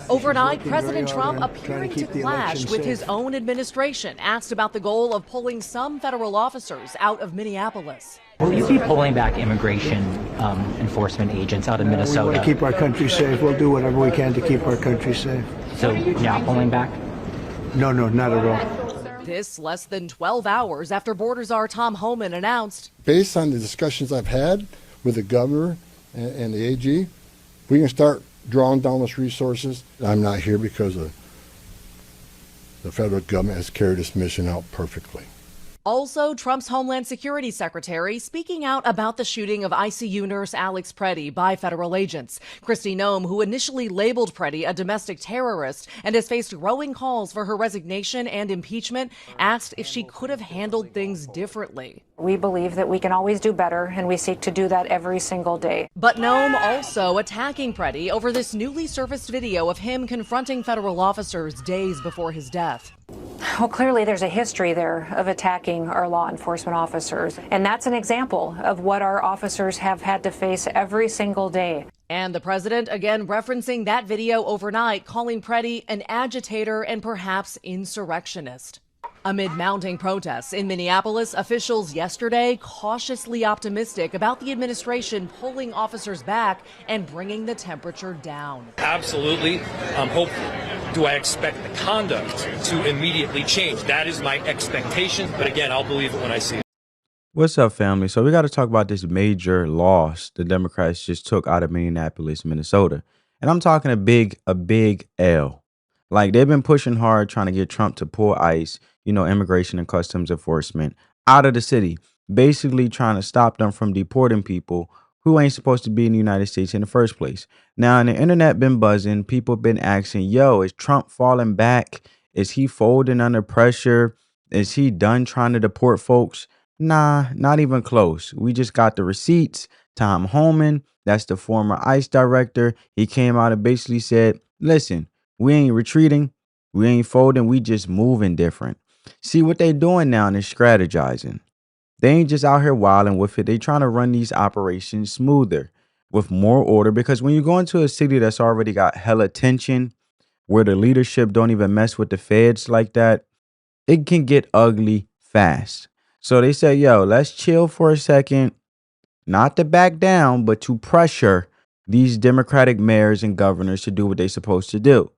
Overnight, President Trump appearing to clash with his own administration, asked about the goal of pulling some federal officers out of Minneapolis. Will you be pulling back immigration enforcement agents out of Minnesota? We want to keep our country safe. We'll do whatever we can to keep our country safe. So now pulling back? No, not at all. This less than 12 hours after Border Czar Tom Homan announced, based on the discussions I've had with the governor and the AG, we can start drawing down those resources. I'm not here because the federal government has carried this mission out perfectly. Also, Trump's Homeland Security Secretary speaking out about the shooting of ICU nurse Alex Preddy by federal agents. Kristi Noem, who initially labeled Preddy a domestic terrorist and has faced growing calls for her resignation and impeachment, asked if she could have handled things differently. We believe that we can always do better, and we seek to do that every single day. But Noem also attacking Preddy over this newly surfaced video of him confronting federal officers days before his death. Well, clearly there's a history there of attacking our law enforcement officers, and that's an example of what our officers have had to face every single day. And the president again referencing that video overnight, calling Preddy an agitator and perhaps insurrectionist. Amid mounting protests in Minneapolis, officials yesterday cautiously optimistic about the administration pulling officers back and bringing the temperature down. Absolutely. I'm hopeful. Do I expect the conduct to immediately change? That is my expectation. But again, I'll believe it when I see it. What's up, family? So we got to talk about this major loss the Democrats just took out of Minneapolis, Minnesota. And I'm talking a big L. Like, they've been pushing hard trying to get Trump to pull ICE, immigration and customs enforcement, out of the city, basically trying to stop them from deporting people who ain't supposed to be in the United States in the first place. Now, the internet been buzzing. People been asking, is Trump falling back? Is he folding under pressure? Is he done trying to deport folks? Nah, not even close. We just got the receipts. Tom Homan, that's the former ICE director, he came out and basically said, listen, we ain't retreating, we ain't folding, we just moving different. See, what they doing now is strategizing. They ain't just out here wilding with it. They trying to run these operations smoother, with more order, because when you go into a city that's already got hella tension, where the leadership don't even mess with the feds like that, it can get ugly fast. So they say, let's chill for a second, not to back down, but to pressure these Democratic mayors and governors to do what they're supposed to do.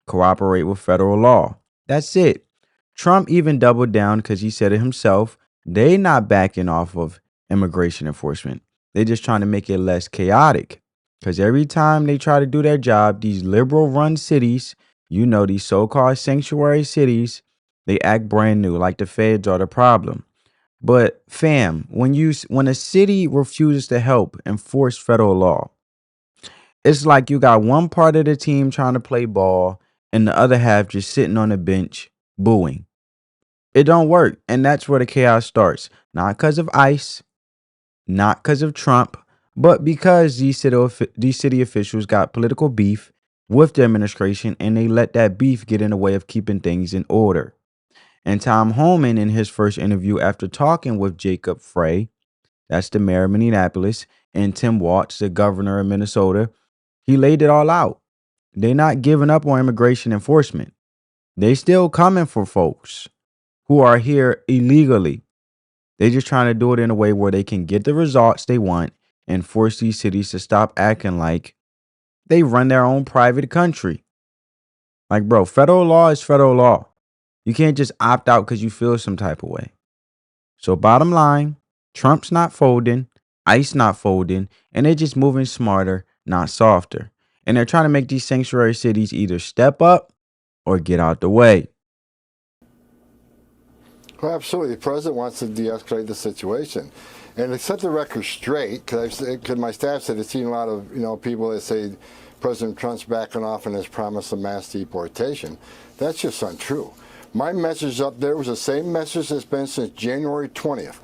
Cooperate with federal law. That's it. Trump even doubled down because he said it himself. They not backing off of immigration enforcement. They just trying to make it less chaotic. Because every time they try to do their job, these liberal run cities, these so-called sanctuary cities, they act brand new, like the feds are the problem. But fam, when a city refuses to help enforce federal law, it's like you got one part of the team trying to play ball and the other half just sitting on the bench booing. It don't work. And that's where the chaos starts. Not because of ICE, not because of Trump, but because these city officials got political beef with the administration, and they let that beef get in the way of keeping things in order. And Tom Homan, in his first interview after talking with Jacob Frey, that's the mayor of Minneapolis, and Tim Walz, the governor of Minnesota, he laid it all out. They're not giving up on immigration enforcement. They still coming for folks who are here illegally. They just trying to do it in a way where they can get the results they want and force these cities to stop acting like they run their own private country. Like, bro, federal law is federal law. You can't just opt out because you feel some type of way. So bottom line, Trump's not folding, ICE not folding, and they're just moving smarter, not softer. And they're trying to make these sanctuary cities either step up or get out the way. Well, absolutely. The president wants to de-escalate the situation. And to set the record straight, because my staff said it's seen a lot of people that say President Trump's backing off and has promised a mass deportation. That's just untrue. My message up there was the same message that's been since January 20th,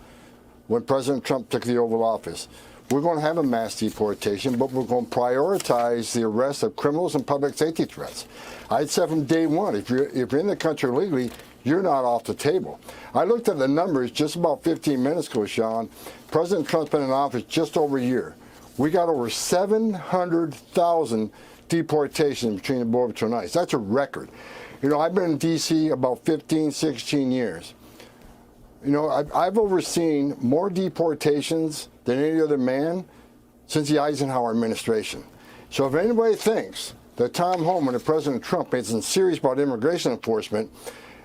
when President Trump took the Oval Office. We're going to have a mass deportation, but we're going to prioritize the arrest of criminals and public safety threats. I'd said from day one, if you're in the country legally, you're not off the table. I looked at the numbers just about 15 minutes ago, Sean. President Trump's been in office just over a year. We got over 700,000 deportations between the border patrol and ICE. That's a record. You know, I've been in D.C. about 15, 16 years. You know, I've overseen more deportations than any other man since the Eisenhower administration. So if anybody thinks that Tom Homan and President Trump isn't serious about immigration enforcement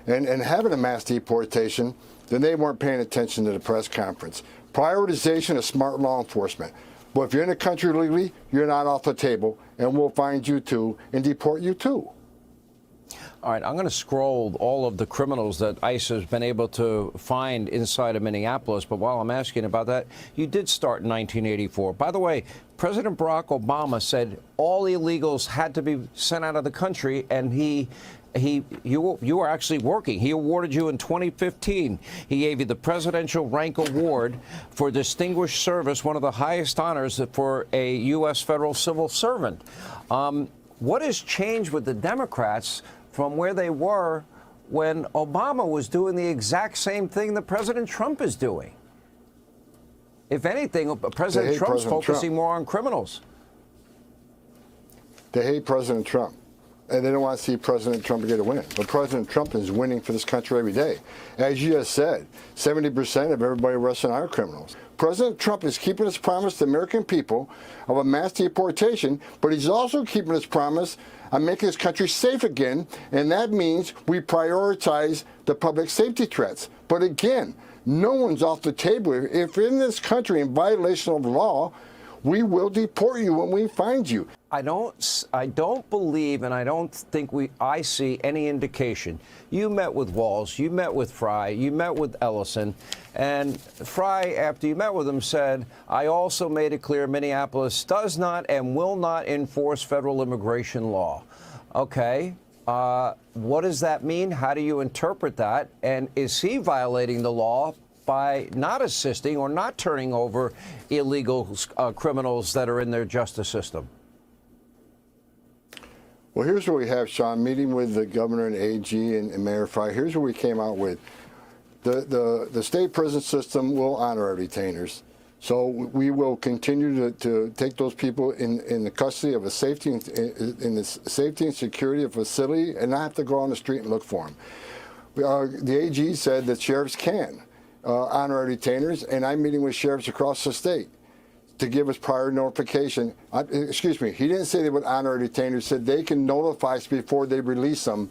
and having a mass deportation, then they weren't paying attention to the press conference. Prioritization of smart law enforcement. But if you're in the country legally, you're not off the table, and we'll find you too and deport you too. All right, I'm going to scroll all of the criminals that ICE has been able to find inside of Minneapolis. But while I'm asking about that, you did start in 1984. By the way, President Barack Obama said all illegals had to be sent out of the country, and you were actually working. He awarded you in 2015. He gave you the Presidential Rank Award for Distinguished Service, one of the highest honors for a U.S. federal civil servant. What has changed with the Democrats from where they were when Obama was doing the exact same thing that President Trump is doing? If anything, President Trump's focusing more on criminals. They hate President Trump, and they don't want to see President Trump get a win. But President Trump is winning for this country every day. As you just said, 70% of everybody arrested are criminals. President Trump is keeping his promise to the American people of a mass deportation, but he's also keeping his promise on making this country safe again, and that means we prioritize the public safety threats. But again, no one's off the table. If in this country in violation of law, we will deport you when we find you. I don't believe, and I don't think I see any indication. You met with Walz, you met with Frey, you met with Ellison, and Frey, after you met with him, said, I also made it clear Minneapolis does not and will not enforce federal immigration law. Okay, what does that mean? How do you interpret that? And is he violating the law by not assisting or not turning over illegal criminals that are in their justice system? Well, here's what we have, Sean. Meeting with the governor and AG and Mayor Frey. Here's what we came out with. The state prison system will honor our retainers. So we will continue to take those people in the custody of a safety in the safety and security of a facility and not have to go on the street and look for them. The AG said that sheriffs can honor our retainers, and I'm meeting with sheriffs across the state to give us prior notification. Excuse me, he didn't say they would honor our retainers, said they can notify us before they release them,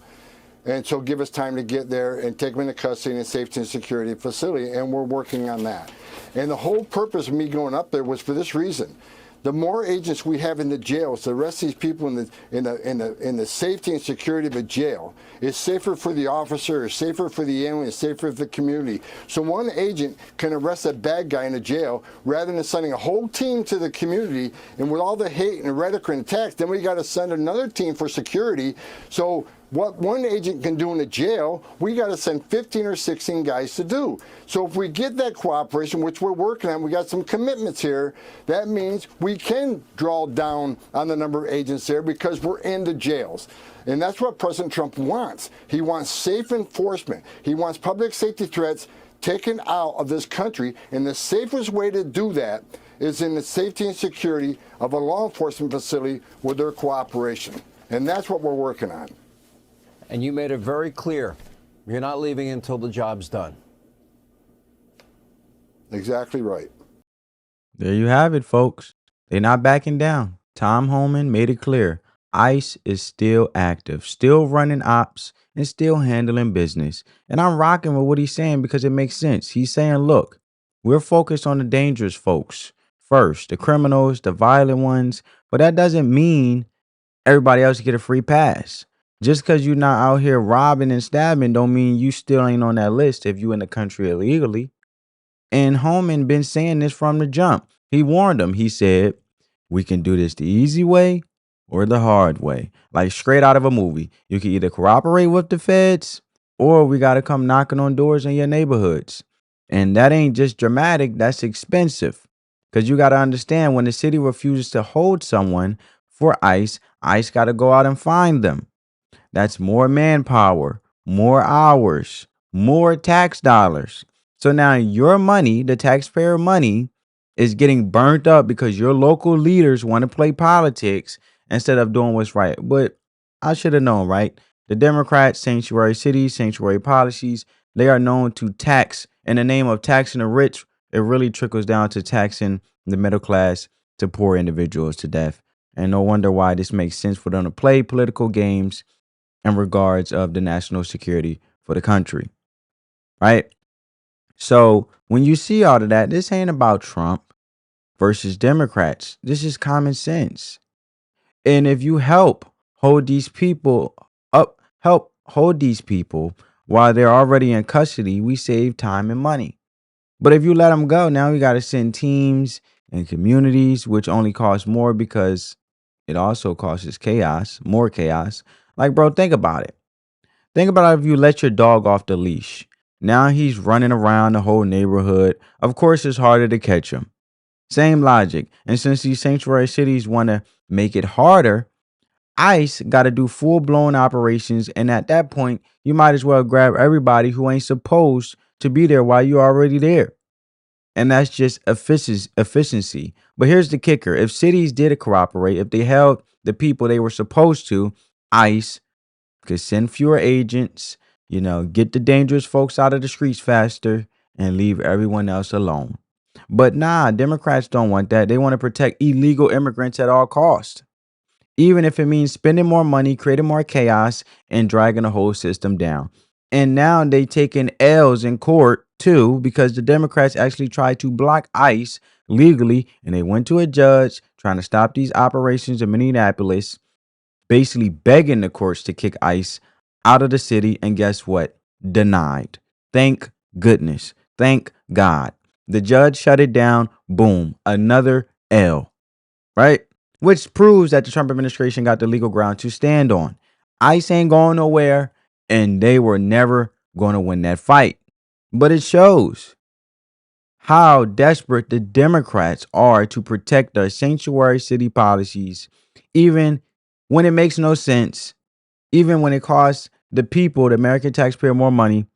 and so give us time to get there and take them into custody in a safety and security facility, and we're working on that. And the whole purpose of me going up there was for this reason. The more agents we have in the jails, the rest of these people in the safety and security of a jail is safer for the officer, is safer for the alien, is safer for the community. So one agent can arrest a bad guy in a jail rather than sending a whole team to the community, and with all the hate and rhetoric and attacks, then we got to send another team for security. So what one agent can do in a jail, we got to send 15 or 16 guys to do. So if we get that cooperation, which we're working on, we got some commitments here, that means we can draw down on the number of agents there because we're in the jails. And that's what President Trump wants. He wants safe enforcement. He wants public safety threats taken out of this country. And the safest way to do that is in the safety and security of a law enforcement facility with their cooperation. And that's what we're working on. And you made it very clear, you're not leaving until the job's done. Exactly right. There you have it, folks. They're not backing down. Tom Homan made it clear. ICE is still active, still running ops, and still handling business. And I'm rocking with what he's saying because it makes sense. He's saying, look, we're focused on the dangerous folks first, the criminals, the violent ones. But that doesn't mean everybody else get a free pass. Just because you're not out here robbing and stabbing don't mean you still ain't on that list if you in the country illegally. And Homan been saying this from the jump. He warned them. He said, we can do this the easy way or the hard way. Like straight out of a movie. You can either cooperate with the feds or we got to come knocking on doors in your neighborhoods. And that ain't just dramatic. That's expensive. Because you got to understand when the city refuses to hold someone for ICE, ICE got to go out and find them. That's more manpower, more hours, more tax dollars. So now your money, the taxpayer money, is getting burnt up because your local leaders want to play politics instead of doing what's right. But I should have known, right? The Democrats, sanctuary cities, sanctuary policies, they are known to tax in the name of taxing the rich. It really trickles down to taxing the middle class to poor individuals to death. And no wonder why this makes sense for them to play political games in regards of the national security for the country, right? So when you see all of that, this ain't about Trump versus Democrats. This is common sense. And if you hold these people help hold these people while they're already in custody, we save time and money. But if you let them go, now we got to send teams and communities, which only costs more because it also causes chaos, more chaos. Like, bro, think about it. Think about if you let your dog off the leash. Now he's running around the whole neighborhood. Of course, it's harder to catch him. Same logic. And since these sanctuary cities want to make it harder, ICE got to do full blown operations. And at that point, you might as well grab everybody who ain't supposed to be there while you're already there. And that's just efficiency. But here's the kicker. If cities did cooperate, if they held the people they were supposed to, ICE could send fewer agents, get the dangerous folks out of the streets faster and leave everyone else alone. But nah, Democrats don't want that. They want to protect illegal immigrants at all costs, even if it means spending more money, creating more chaos, and dragging the whole system down. And now they taking L's in court too, because the Democrats actually tried to block ICE legally, and they went to a judge trying to stop these operations in Minneapolis, basically begging the courts to kick ICE out of the city. And guess what? Denied. Thank goodness. Thank God. The judge shut it down. Boom. Another L. Right? Which proves that the Trump administration got the legal ground to stand on. ICE ain't going nowhere, and they were never going to win that fight. But it shows how desperate the Democrats are to protect their sanctuary city policies, even when it makes no sense, even when it costs the people, the American taxpayer, more money.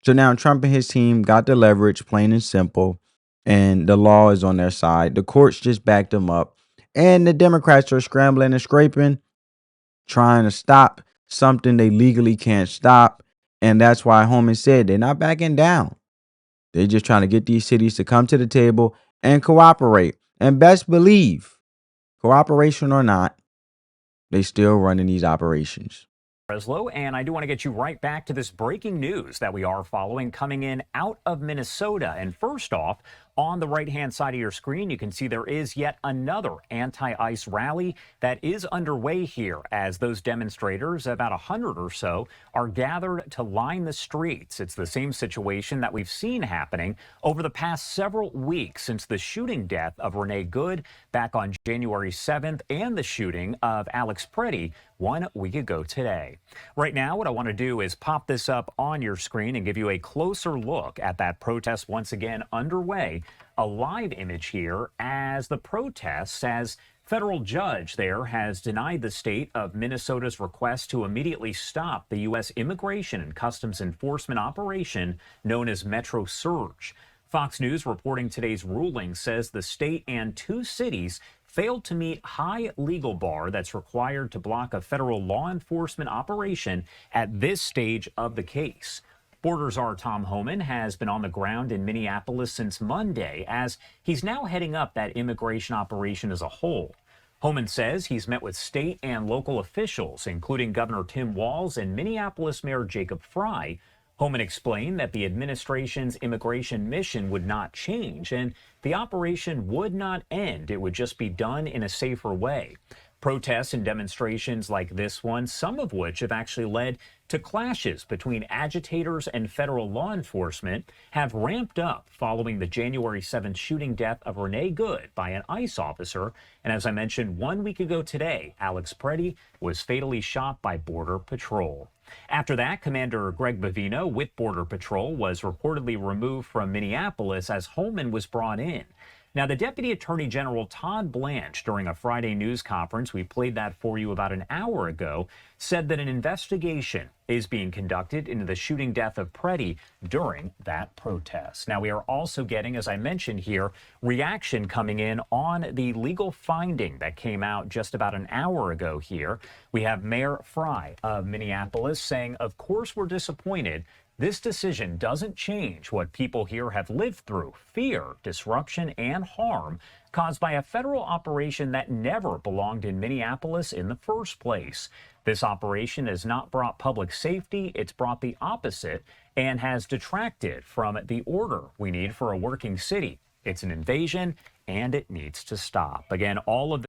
So now Trump and his team got the leverage, plain and simple, and the law is on their side. The courts just backed them up, and the Democrats are scrambling and scraping, trying to stop something they legally can't stop. And that's why Homan said they're not backing down. They're just trying to get these cities to come to the table and cooperate. And best believe, cooperation or not, they still running these operations. And I do want to get you right back to this breaking news that we are following coming in out of Minnesota. And first off, on the right-hand side of your screen, you can see there is yet another anti-ICE rally that is underway here as those demonstrators, about 100 or so, are gathered to line the streets. It's the same situation that we've seen happening over the past several weeks since the shooting death of Renee Good back on January 7th and the shooting of Alex Preddy 1 week ago today. Right now, what I want to do is pop this up on your screen and give you a closer look at that protest once again underway. A live image here as the protests, as federal judge there has denied the state of Minnesota's request to immediately stop the U.S. Immigration and Customs Enforcement operation known as Metro Surge. Fox News reporting today's ruling says the state and 2 cities failed to meet high legal bar that's required to block a federal law enforcement operation at this stage of the case. Border Czar Tom Homan has been on the ground in Minneapolis since Monday as he's now heading up that immigration operation as a whole. Homan says he's met with state and local officials, including Governor Tim Walz and Minneapolis Mayor Jacob Frey. Homan explained that the administration's immigration mission would not change and the operation would not end. It would just be done in a safer way. Protests and demonstrations like this one, some of which have actually led to clashes between agitators and federal law enforcement, have ramped up following the January 7th shooting death of Renee Good by an ICE officer. And as I mentioned 1 week ago today, Alex Preddy was fatally shot by Border Patrol. After that, Commander Greg Bavino with Border Patrol was reportedly removed from Minneapolis as Homan was brought in. Now, the Deputy Attorney General Todd Blanche, during a Friday news conference, we played that for you about an hour ago, said that an investigation is being conducted into the shooting death of Preddy during that protest. Now, we are also getting, as I mentioned here, reaction coming in on the legal finding that came out just about an hour ago here. We have Mayor Frey of Minneapolis saying, of course, we're disappointed. This decision doesn't change what people here have lived through: fear, disruption, and harm caused by a federal operation that never belonged in Minneapolis in the first place. This operation has not brought public safety, it's brought the opposite, and has detracted from the order we need for a working city. It's an invasion, and it needs to stop. Again, all of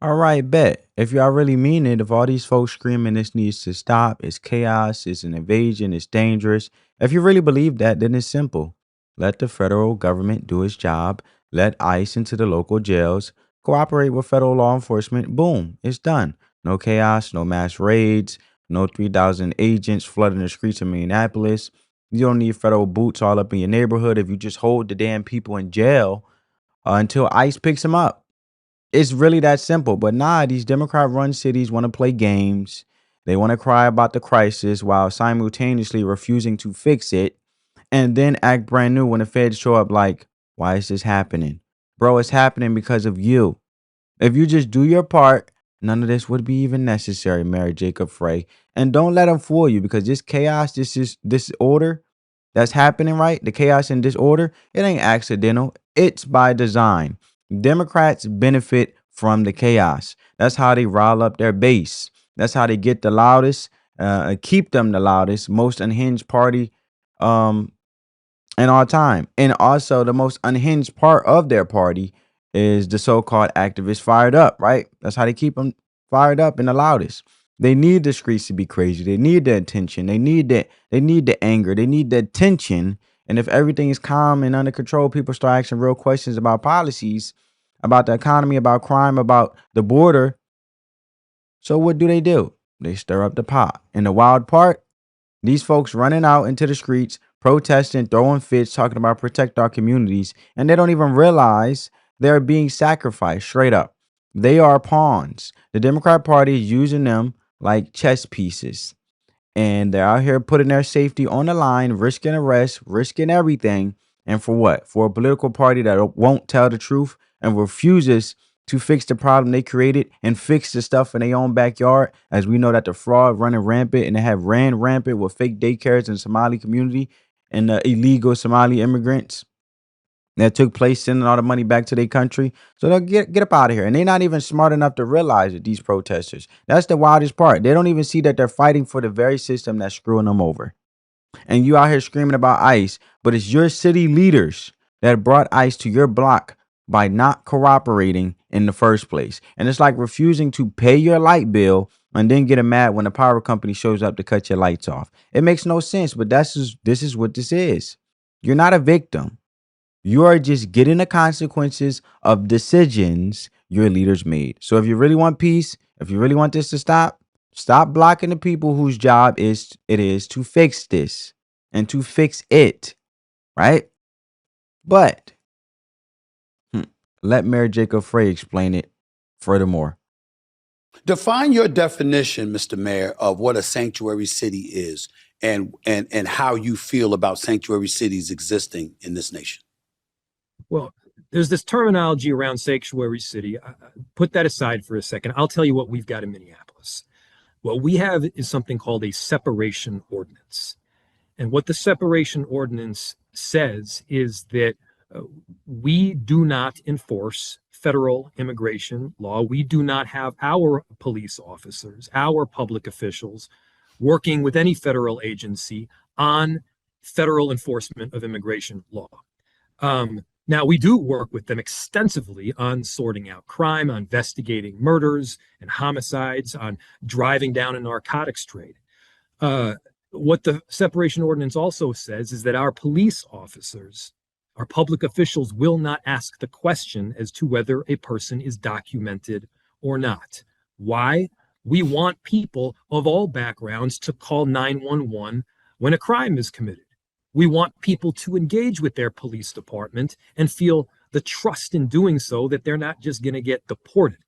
All right, bet. If y'all really mean it, if all these folks screaming this needs to stop, it's chaos, it's an invasion, it's dangerous. If you really believe that, then it's simple. Let the federal government do its job. Let ICE into the local jails. Cooperate with federal law enforcement. Boom, it's done. No chaos, no mass raids, no 3,000 agents flooding the streets of Minneapolis. You don't need federal boots all up in your neighborhood if you just hold the damn people in jail until ICE picks them up. It's really that simple. But nah, these Democrat-run cities want to play games. They want to cry about the crisis while simultaneously refusing to fix it, and then act brand new when the feds show up like, why is this happening? Bro, it's happening because of you. If you just do your part, none of this would be even necessary, Mayor Jacob Frey. And don't let them fool you, because this chaos, this order that's happening, right? The chaos and disorder, it ain't accidental. It's by design. Democrats benefit from the chaos. That's how they rile up their base. That's how they get the loudest, keep them the loudest, most unhinged party in all time. And also the most unhinged part of their party is the so-called activists fired up, right? That's how they keep them fired up and the loudest. They need the streets to be crazy. They need the attention. They need the anger. They need the attention. And if everything is calm and under control, people start asking real questions about policies, about the economy, about crime, about the border. So what do? They stir up the pot. And the wild part, these folks running out into the streets, protesting, throwing fits, talking about protect our communities, and they don't even realize they're being sacrificed straight up. They are pawns. The Democrat Party is using them like chess pieces. And they're out here putting their safety on the line, risking arrest, risking everything. And for what? For a political party that won't tell the truth and refuses to fix the problem they created and fix the stuff in their own backyard. As we know that the fraud running rampant, and they have ran rampant with fake daycares in the Somali community and the illegal Somali immigrants that took place, sending all the money back to their country. So they'll get up out of here. And they're not even smart enough to realize it, these protesters. That's the wildest part. They don't even see that they're fighting for the very system that's screwing them over. And you out here screaming about ICE, but it's your city leaders that brought ICE to your block by not cooperating in the first place. And it's like refusing to pay your light bill and then getting mad when the power company shows up to cut your lights off. It makes no sense, but this is what this is. You're not a victim. You are just getting the consequences of decisions your leaders made. So if you really want peace, if you really want this to stop blocking the people whose job it is to fix this and to fix it, right? But let Mayor Jacob Frey explain it furthermore. Define your definition, Mr. Mayor, of what a sanctuary city is and how you feel about sanctuary cities existing in this nation. Well, there's this terminology around sanctuary city. Put that aside for a second. I'll tell you what we've got in Minneapolis. What we have is something called a separation ordinance. And what the separation ordinance says is that we do not enforce federal immigration law. We do not have our police officers, our public officials working with any federal agency on federal enforcement of immigration law. Now, we do work with them extensively on sorting out crime, on investigating murders and homicides, on driving down a narcotics trade. What the separation ordinance also says is that our police officers, our public officials, will not ask the question as to whether a person is documented or not. Why? We want people of all backgrounds to call 911 when a crime is committed. We want people to engage with their police department and feel the trust in doing so that they're not just going to get deported.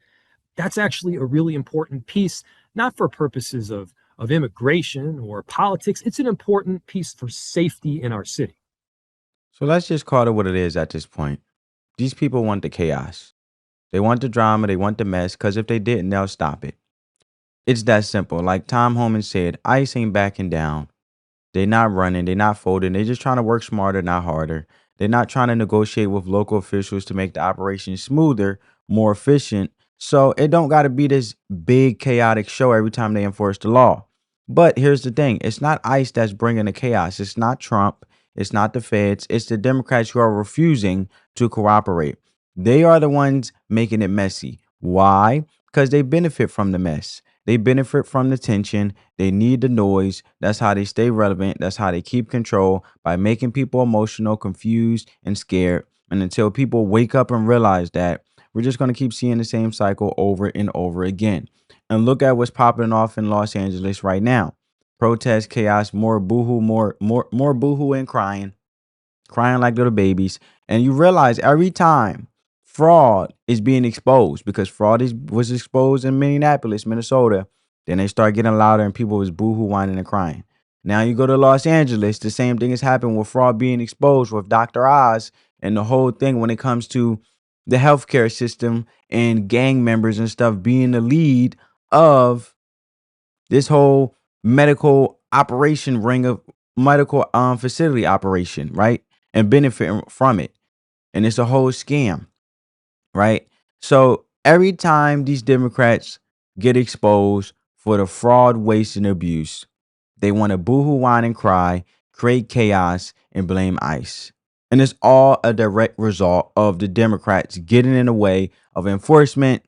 That's actually a really important piece, not for purposes of immigration or politics. It's an important piece for safety in our city. So let's just call it what it is at this point. These people want the chaos. They want the drama. They want the mess. Because if they didn't, they'll stop it. It's that simple. Like Tom Homan said, ICE ain't backing down. They're not running. They're not folding. They're just trying to work smarter, not harder. They're not trying to negotiate with local officials to make the operation smoother, more efficient. So it don't got to be this big chaotic show every time they enforce the law. But here's the thing. It's not ICE that's bringing the chaos. It's not Trump. It's not the feds. It's the Democrats who are refusing to cooperate. They are the ones making it messy. Why? Because they benefit from the mess. They benefit from the tension. They need the noise. That's how they stay relevant. That's how they keep control, by making people emotional, confused, and scared. And until people wake up and realize that, we're just going to keep seeing the same cycle over and over again. And look at what's popping off in Los Angeles right now. Protest, chaos, more boohoo, more boohoo and crying like little babies. And you realize every time fraud is being exposed, because fraud was exposed in Minneapolis, Minnesota, then they start getting louder and people was boohoo, whining and crying. Now you go to Los Angeles, the same thing has happened with fraud being exposed with Dr. Oz and the whole thing when it comes to the healthcare system and gang members and stuff being the lead of this whole medical operation ring of medical facility operation, right? And benefiting from it. And it's a whole scam, right? So every time these Democrats get exposed for the fraud, waste, and abuse, they want to boohoo, whine, and cry, create chaos, and blame ICE. And it's all a direct result of the Democrats getting in the way of enforcement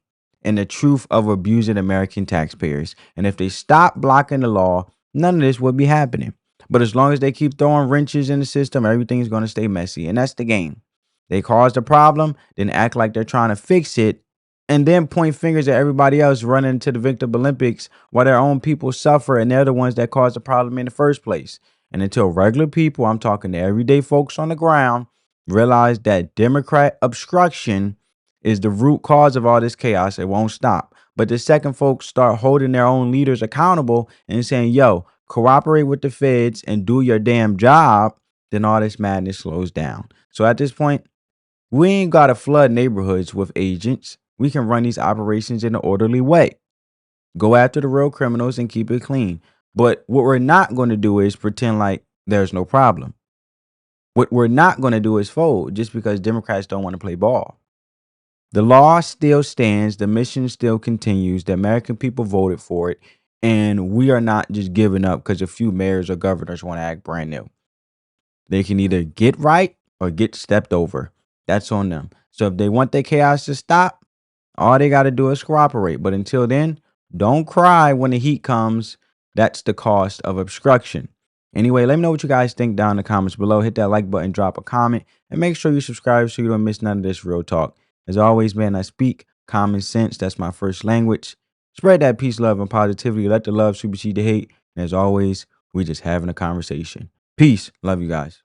and the truth of abusing American taxpayers. And if they stop blocking the law, none of this would be happening. But as long as they keep throwing wrenches in the system, everything's going to stay messy. And that's the game. They cause the problem, then act like they're trying to fix it, and then point fingers at everybody else running to the Victim Olympics while their own people suffer, and they're the ones that caused the problem in the first place. And until regular people, I'm talking to everyday folks on the ground, realize that Democrat obstruction is the root cause of all this chaos, it won't stop. But the second folks start holding their own leaders accountable and saying, yo, cooperate with the feds and do your damn job, then all this madness slows down. So at this point, we ain't got to flood neighborhoods with agents. We can run these operations in an orderly way. Go after the real criminals and keep it clean. But what we're not going to do is pretend like there's no problem. What we're not going to do is fold just because Democrats don't want to play ball. The law still stands. The mission still continues. The American people voted for it. And we are not just giving up because a few mayors or governors want to act brand new. They can either get right or get stepped over. That's on them. So if they want their chaos to stop, all they got to do is cooperate. But until then, don't cry when the heat comes. That's the cost of obstruction. Anyway, let me know what you guys think down in the comments below. Hit that like button, drop a comment, and make sure you subscribe so you don't miss none of this real talk. As always, man, I speak common sense. That's my first language. Spread that peace, love, and positivity. Let the love supersede the hate. And as always, we just having a conversation. Peace. Love you guys.